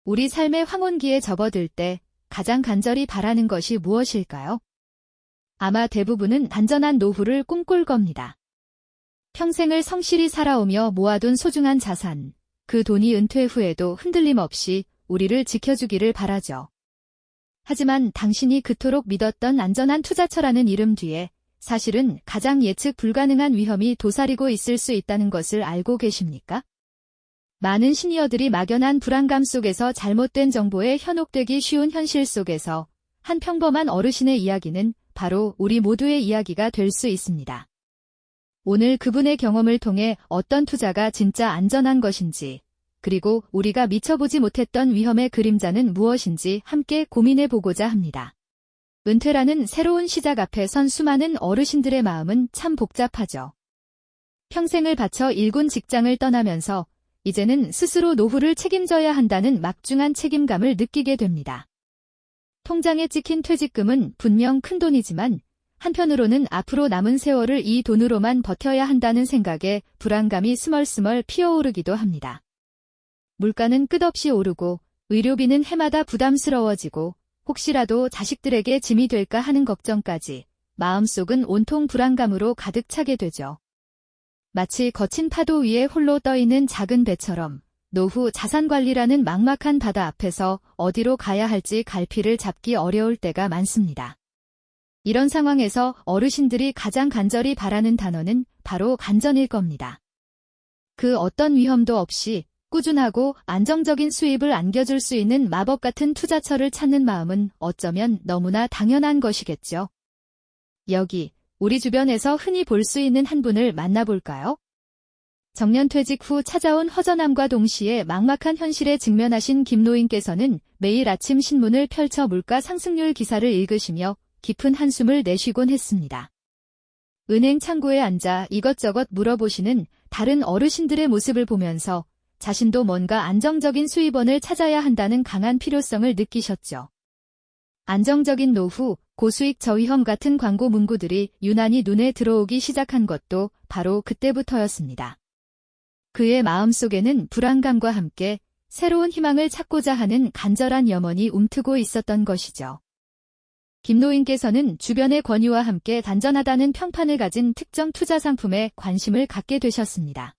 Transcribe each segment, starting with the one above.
우리 삶의 황혼기에 접어들 때 가장 간절히 바라는 것이 무엇일까요? 아마 대부분은 안전한 노후를 꿈꿀 겁니다. 평생을 성실히 살아오며 모아둔 소중한 자산, 그 돈이 은퇴 후에도 흔들림 없이 우리를 지켜주기를 바라죠. 하지만 당신이 그토록 믿었던 안전한 투자처라는 이름 뒤에 사실은 가장 예측 불가능한 위험이 도사리고 있을 수 있다는 것을 알고 계십니까? 많은 시니어들이 막연한 불안감 속에서 잘못된 정보에 현혹되기 쉬운 현실 속에서 한 평범한 어르신의 이야기는 바로 우리 모두의 이야기가 될 수 있습니다. 오늘 그분의 경험을 통해 어떤 투자가 진짜 안전한 것인지, 그리고 우리가 미처보지 못했던 위험의 그림자는 무엇인지 함께 고민해 보고자 합니다. 은퇴라는 새로운 시작 앞에 선 수많은 어르신들의 마음은 참 복잡하죠. 평생을 바쳐 일군 직장을 떠나면서 이제는 스스로 노후를 책임져야 한다는 막중한 책임감을 느끼게 됩니다. 통장에 찍힌 퇴직금은 분명 큰돈이지만 한편으로는 앞으로 남은 세월을 이 돈으로만 버텨야 한다는 생각에 불안감이 스멀스멀 피어오르기도 합니다. 물가는 끝없이 오르고 의료비는 해마다 부담스러워지고 혹시라도 자식들에게 짐이 될까 하는 걱정까지 마음속은 온통 불안감으로 가득 차게 되죠. 마치 거친 파도 위에 홀로 떠있는 작은 배처럼 노후 자산관리라는 막막한 바다 앞에서 어디로 가야 할지 갈피를 잡기 어려울 때가 많습니다. 이런 상황에서 어르신들이 가장 간절히 바라는 단어는 바로 간전일 겁니다. 그 어떤 위험도 없이 꾸준하고 안정적인 수입을 안겨줄 수 있는 마법 같은 투자처를 찾는 마음은 어쩌면 너무나 당연한 것이겠죠. 여기 우리 주변에서 흔히 볼 수 있는 한 분을 만나볼까요? 정년퇴직 후 찾아온 허전함과 동시에 막막한 현실에 직면하신 김노인께서는 매일 아침 신문을 펼쳐 물가 상승률 기사를 읽으시며 깊은 한숨을 내쉬곤 했습니다. 은행 창구에 앉아 이것저것 물어보시는 다른 어르신들의 모습을 보면서 자신도 뭔가 안정적인 수입원을 찾아야 한다는 강한 필요성을 느끼셨죠. 안정적인 노후, 고수익 저위험 같은 광고 문구들이 유난히 눈에 들어오기 시작한 것도 바로 그때부터였습니다. 그의 마음속에는 불안감과 함께 새로운 희망을 찾고자 하는 간절한 염원이 움트고 있었던 것이죠. 김노인께서는 주변의 권유와 함께 단전하다는 평판을 가진 특정 투자 상품에 관심을 갖게 되셨습니다.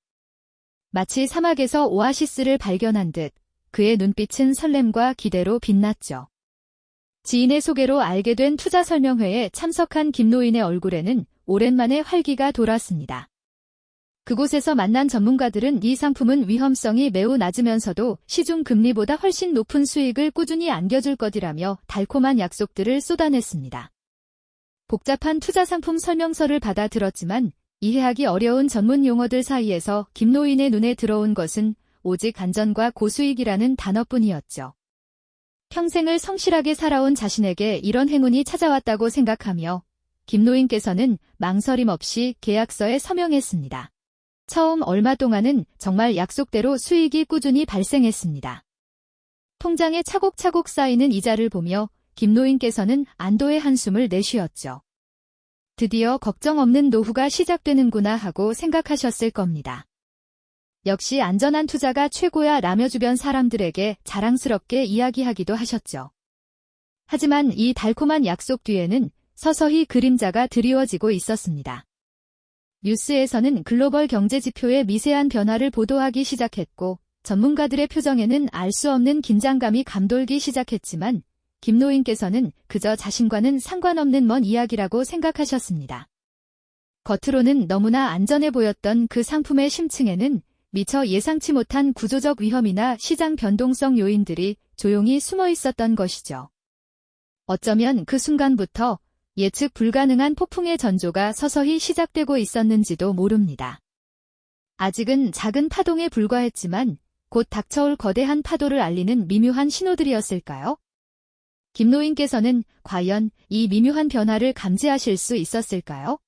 마치 사막에서 오아시스를 발견한 듯 그의 눈빛은 설렘과 기대로 빛났죠. 지인의 소개로 알게 된 투자 설명회에 참석한 김노인의 얼굴에는 오랜만에 활기가 돌았습니다. 그곳에서 만난 전문가들은 이 상품은 위험성이 매우 낮으면서도 시중 금리보다 훨씬 높은 수익을 꾸준히 안겨줄 것이라며 달콤한 약속들을 쏟아냈습니다. 복잡한 투자 상품 설명서를 받아 들었지만 이해하기 어려운 전문 용어들 사이에서 김노인의 눈에 들어온 것은 오직 안전과 고수익이라는 단어뿐이었죠. 평생을 성실하게 살아온 자신에게 이런 행운이 찾아왔다고 생각하며 김노인께서는 망설임 없이 계약서에 서명했습니다. 처음 얼마 동안은 정말 약속대로 수익이 꾸준히 발생했습니다. 통장에 차곡차곡 쌓이는 이자를 보며 김노인께서는 안도의 한숨을 내쉬었죠. 드디어 걱정 없는 노후가 시작되는구나 하고 생각하셨을 겁니다. 역시 안전한 투자가 최고야 라며 주변 사람들에게 자랑스럽게 이야기하기도 하셨죠. 하지만 이 달콤한 약속 뒤에는 서서히 그림자가 드리워지고 있었습니다. 뉴스에서는 글로벌 경제 지표의 미세한 변화를 보도하기 시작했고 전문가들의 표정에는 알 수 없는 긴장감이 감돌기 시작했지만 김노인께서는 그저 자신과는 상관없는 먼 이야기라고 생각하셨습니다. 겉으로는 너무나 안전해 보였던 그 상품의 심층에는 미처 예상치 못한 구조적 위험이나 시장 변동성 요인들이 조용히 숨어 있었던 것이죠. 어쩌면 그 순간부터 예측 불가능한 폭풍의 전조가 서서히 시작되고 있었는지도 모릅니다. 아직은 작은 파동에 불과했지만 곧 닥쳐올 거대한 파도를 알리는 미묘한 신호들이었을까요? 김노인께서는 과연 이 미묘한 변화를 감지하실 수 있었을까요?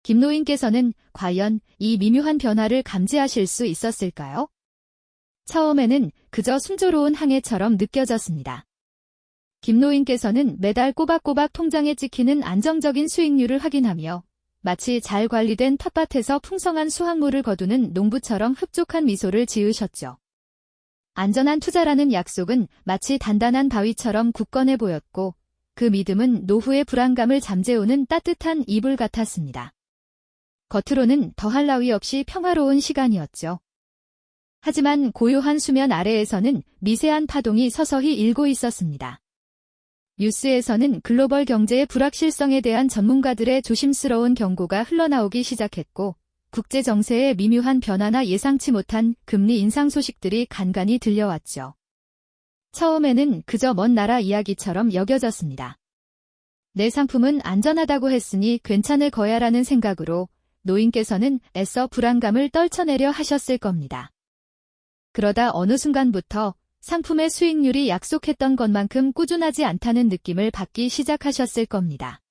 김노인께서는 과연 이 미묘한 변화를 감지하실 수 있었을까요? 처음에는 그저 순조로운 항해처럼 느껴졌습니다. 김노인께서는 매달 꼬박꼬박 통장에 찍히는 안정적인 수익률을 확인하며 마치 잘 관리된 텃밭에서 풍성한 수확물을 거두는 농부처럼 흡족한 미소를 지으셨죠. 안전한 투자라는 약속은 마치 단단한 바위처럼 굳건해 보였고 그 믿음은 노후의 불안감을 잠재우는 따뜻한 이불 같았습니다. 겉으로는 더할 나위 없이 평화로운 시간이었죠. 하지만 고요한 수면 아래에서는 미세한 파동이 서서히 일고 있었습니다. 뉴스에서는 글로벌 경제의 불확실성에 대한 전문가들의 조심스러운 경고가 흘러나오기 시작했고 국제 정세의 미묘한 변화나 예상치 못한 금리 인상 소식들이 간간히 들려왔죠. 처음에는 그저 먼 나라 이야기처럼 여겨졌습니다. 내 상품은 안전하다고 했으니 괜찮을 거야라는 생각으로 노인께서는 애써 불안감을 떨쳐내려 하셨을 겁니다. 그러다 어느 순간부터 상품의 수익률이 약속했던 것만큼 꾸준하지 않다는 느낌을 받기 시작하셨을 겁니다.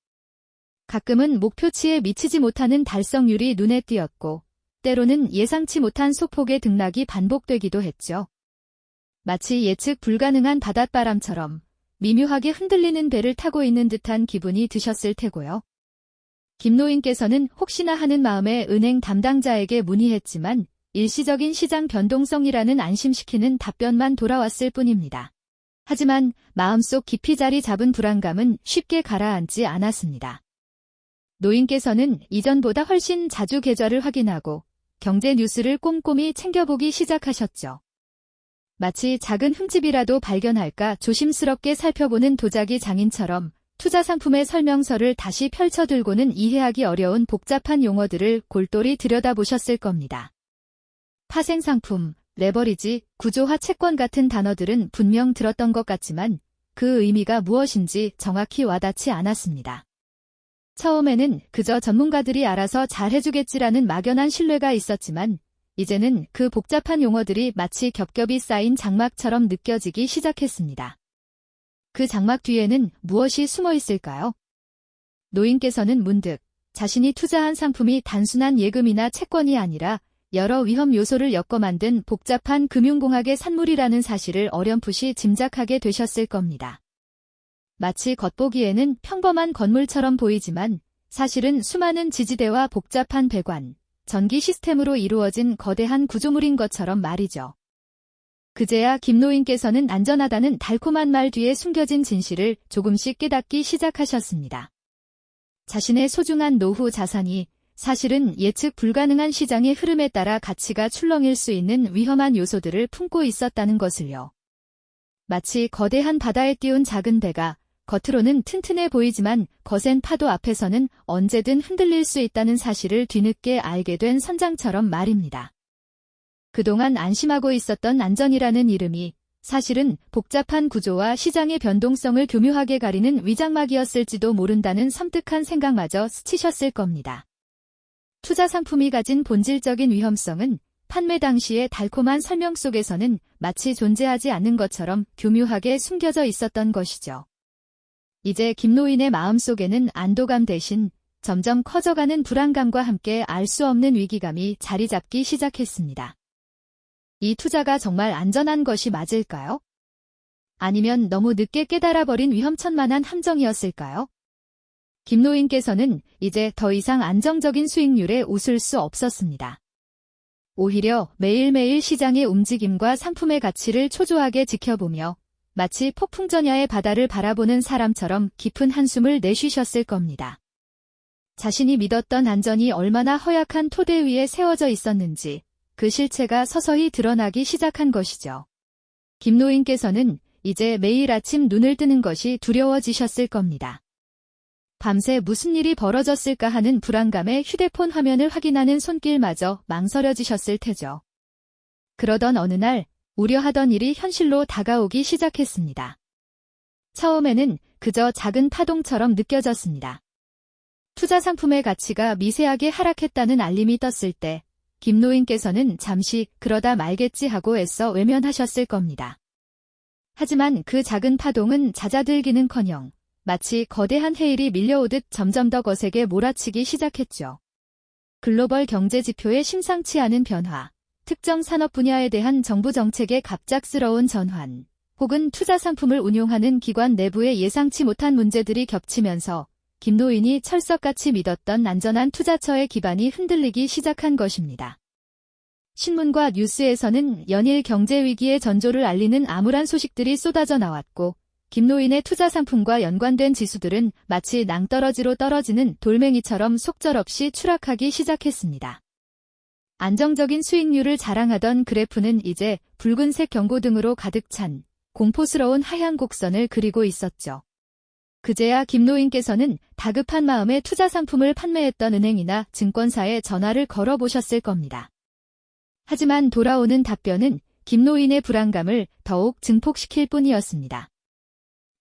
가끔은 목표치에 미치지 못하는 달성률이 눈에 띄었고 때로는 예상치 못한 소폭의 등락이 반복되기도 했죠. 마치 예측 불가능한 바닷바람처럼 미묘하게 흔들리는 배를 타고 있는 듯한 기분이 드셨을 테고요. 김노인께서는 혹시나 하는 마음에 은행 담당자에게 문의했지만 일시적인 시장 변동성이라는 안심시키는 답변만 돌아왔을 뿐입니다. 하지만 마음속 깊이 자리 잡은 불안감은 쉽게 가라앉지 않았습니다. 노인께서는 이전보다 훨씬 자주 계좌를 확인하고 경제 뉴스를 꼼꼼히 챙겨보기 시작하셨죠. 마치 작은 흠집이라도 발견할까 조심스럽게 살펴보는 도자기 장인처럼 투자 상품의 설명서를 다시 펼쳐들고는 이해하기 어려운 복잡한 용어들을 골똘히 들여다보셨을 겁니다. 파생상품, 레버리지, 구조화 채권 같은 단어들은 분명 들었던 것 같지만 그 의미가 무엇인지 정확히 와닿지 않았습니다. 처음에는 그저 전문가들이 알아서 잘 해주겠지라는 막연한 신뢰가 있었지만 이제는 그 복잡한 용어들이 마치 겹겹이 쌓인 장막처럼 느껴지기 시작했습니다. 그 장막 뒤에는 무엇이 숨어 있을까요? 노인께서는 문득 자신이 투자한 상품이 단순한 예금이나 채권이 아니라 여러 위험 요소를 엮어 만든 복잡한 금융공학의 산물이라는 사실을 어렴풋이 짐작하게 되셨을 겁니다. 마치 겉보기에는 평범한 건물처럼 보이지만 사실은 수많은 지지대와 복잡한 배관, 전기 시스템으로 이루어진 거대한 구조물인 것처럼 말이죠. 그제야 김노인께서는 안전하다는 달콤한 말 뒤에 숨겨진 진실을 조금씩 깨닫기 시작하셨습니다. 자신의 소중한 노후 자산이 사실은 예측 불가능한 시장의 흐름에 따라 가치가 출렁일 수 있는 위험한 요소들을 품고 있었다는 것을요. 마치 거대한 바다에 띄운 작은 배가 겉으로는 튼튼해 보이지만 거센 파도 앞에서는 언제든 흔들릴 수 있다는 사실을 뒤늦게 알게 된 선장처럼 말입니다. 그동안 안심하고 있었던 안전이라는 이름이 사실은 복잡한 구조와 시장의 변동성을 교묘하게 가리는 위장막이었을지도 모른다는 섬뜩한 생각마저 스치셨을 겁니다. 투자 상품이 가진 본질적인 위험성은 판매 당시의 달콤한 설명 속에서는 마치 존재하지 않는 것처럼 교묘하게 숨겨져 있었던 것이죠. 이제 김노인의 마음속에는 안도감 대신 점점 커져가는 불안감과 함께 알 수 없는 위기감이 자리 잡기 시작했습니다. 이 투자가 정말 안전한 것이 맞을까요? 아니면 너무 늦게 깨달아버린 위험천만한 함정이었을까요? 김노인께서는 이제 더 이상 안정적인 수익률에 웃을 수 없었습니다. 오히려 매일매일 시장의 움직임과 상품의 가치를 초조하게 지켜보며 마치 폭풍전야의 바다를 바라보는 사람처럼 깊은 한숨을 내쉬셨을 겁니다. 자신이 믿었던 안전이 얼마나 허약한 토대 위에 세워져 있었는지 그 실체가 서서히 드러나기 시작한 것이죠. 김노인께서는 이제 매일 아침 눈을 뜨는 것이 두려워지셨을 겁니다. 밤새 무슨 일이 벌어졌을까 하는 불안감에 휴대폰 화면을 확인하는 손길마저 망설여지셨을 테죠. 그러던 어느 날 우려하던 일이 현실로 다가오기 시작했습니다. 처음에는 그저 작은 파동처럼 느껴졌습니다. 투자 상품의 가치가 미세하게 하락했다는 알림이 떴을 때 김노인께서는 잠시 그러다 말겠지 하고 애써 외면하셨을 겁니다. 하지만 그 작은 파동은 잦아들기는커녕 마치 거대한 해일이 밀려오듯 점점 더 거세게 몰아치기 시작했죠. 글로벌 경제 지표의 심상치 않은 변화, 특정 산업 분야에 대한 정부 정책의 갑작스러운 전환, 혹은 투자 상품을 운용하는 기관 내부의 예상치 못한 문제들이 겹치면서 김노인이 철석같이 믿었던 안전한 투자처의 기반이 흔들리기 시작한 것입니다. 신문과 뉴스에서는 연일 경제 위기의 전조를 알리는 암울한 소식들이 쏟아져 나왔고, 김노인의 투자 상품과 연관된 지수들은 마치 낭떠러지로 떨어지는 돌멩이처럼 속절없이 추락하기 시작했습니다. 안정적인 수익률을 자랑하던 그래프는 이제 붉은색 경고등으로 가득 찬 공포스러운 하향 곡선을 그리고 있었죠. 그제야 김노인께서는 다급한 마음에 투자 상품을 판매했던 은행이나 증권사에 전화를 걸어보셨을 겁니다. 하지만 돌아오는 답변은 김노인의 불안감을 더욱 증폭시킬 뿐이었습니다.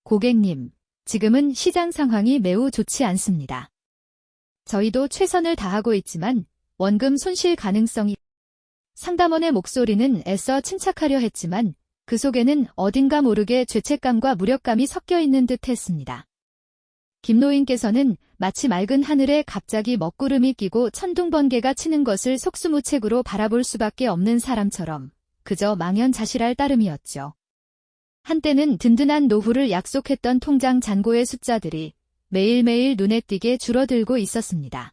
고객님, 지금은 시장 상황이 매우 좋지 않습니다. 저희도 최선을 다하고 있지만 원금 손실 가능성이. 상담원의 목소리는 애써 침착하려 했지만 그 속에는 어딘가 모르게 죄책감과 무력감이 섞여 있는 듯 했습니다. 김노인께서는 마치 맑은 하늘에 갑자기 먹구름이 끼고 천둥번개가 치는 것을 속수무책으로 바라볼 수밖에 없는 사람처럼 그저 망연자실할 따름이었죠. 한때는 든든한 노후를 약속했던 통장 잔고의 숫자들이 매일매일 눈에 띄게 줄어들고 있었습니다.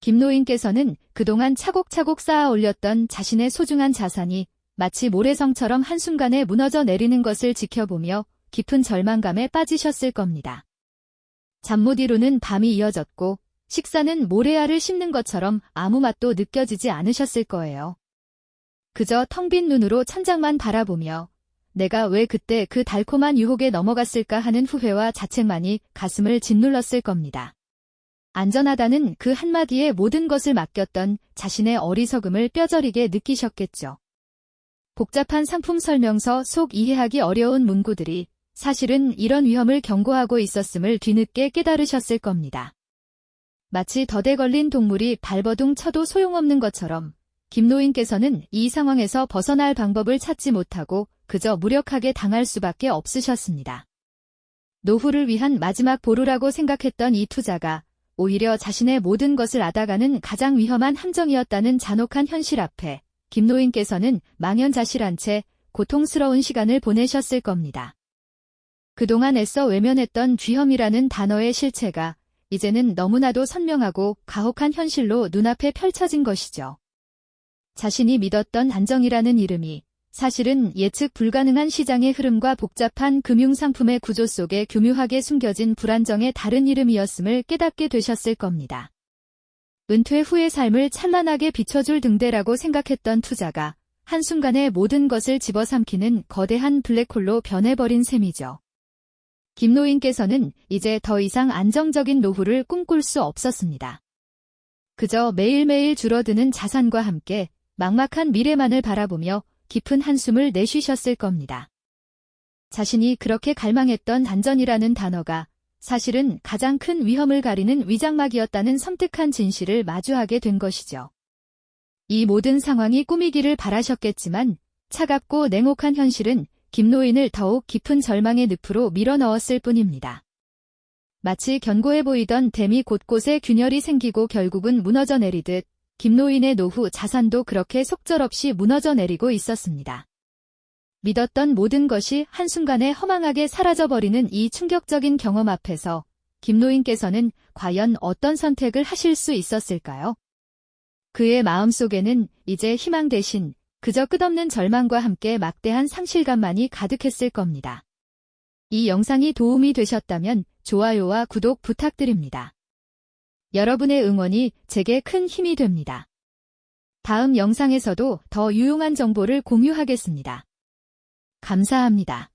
김노인께서는 그동안 차곡차곡 쌓아 올렸던 자신의 소중한 자산이 마치 모래성처럼 한순간에 무너져 내리는 것을 지켜보며 깊은 절망감에 빠지셨을 겁니다. 잠 못 이루는 밤이 이어졌고 식사는 모래알을 씹는 것처럼 아무 맛도 느껴지지 않으셨을 거예요. 그저 텅 빈 눈으로 천장만 바라보며 내가 왜 그때 그 달콤한 유혹에 넘어갔을까 하는 후회와 자책만이 가슴을 짓눌렀을 겁니다. 안전하다는 그 한마디에 모든 것을 맡겼던 자신의 어리석음을 뼈저리게 느끼셨겠죠. 복잡한 상품 설명서 속 이해하기 어려운 문구들이 사실은 이런 위험을 경고하고 있었음을 뒤늦게 깨달으셨을 겁니다. 마치 덫에 걸린 동물이 발버둥 쳐도 소용없는 것처럼 김노인께서는 이 상황에서 벗어날 방법을 찾지 못하고 그저 무력하게 당할 수밖에 없으셨습니다. 노후를 위한 마지막 보루라고 생각했던 이 투자가 오히려 자신의 모든 것을 앗아가는 가장 위험한 함정이었다는 잔혹한 현실 앞에 김노인께서는 망연자실한 채 고통스러운 시간을 보내셨을 겁니다. 그동안 애써 외면했던 쥐험이라는 단어의 실체가 이제는 너무나도 선명하고 가혹한 현실로 눈앞에 펼쳐진 것이죠. 자신이 믿었던 안정이라는 이름이 사실은 예측 불가능한 시장의 흐름과 복잡한 금융상품의 구조 속에 교묘하게 숨겨진 불안정의 다른 이름이었음을 깨닫게 되셨을 겁니다. 은퇴 후의 삶을 찬란하게 비춰줄 등대라고 생각했던 투자가 한순간에 모든 것을 집어삼키는 거대한 블랙홀로 변해버린 셈이죠. 김노인께서는 이제 더 이상 안정적인 노후를 꿈꿀 수 없었습니다. 그저 매일매일 줄어드는 자산과 함께 막막한 미래만을 바라보며 깊은 한숨을 내쉬셨을 겁니다. 자신이 그렇게 갈망했던 안전이라는 단어가 사실은 가장 큰 위험을 가리는 위장막이었다는 섬뜩한 진실을 마주하게 된 것이죠. 이 모든 상황이 꿈이기를 바라셨겠지만 차갑고 냉혹한 현실은 김노인을 더욱 깊은 절망의 늪으로 밀어넣었을 뿐입니다. 마치 견고해 보이던 댐이 곳곳에 균열이 생기고 결국은 무너져 내리듯 김노인의 노후 자산도 그렇게 속절없이 무너져 내리고 있었습니다. 믿었던 모든 것이 한순간에 허망하게 사라져버리는 이 충격적인 경험 앞에서 김노인께서는 과연 어떤 선택을 하실 수 있었을까요? 그의 마음속에는 이제 희망 대신 그저 끝없는 절망과 함께 막대한 상실감만이 가득했을 겁니다. 이 영상이 도움이 되셨다면 좋아요와 구독 부탁드립니다. 여러분의 응원이 제게 큰 힘이 됩니다. 다음 영상에서도 더 유용한 정보를 공유하겠습니다. 감사합니다.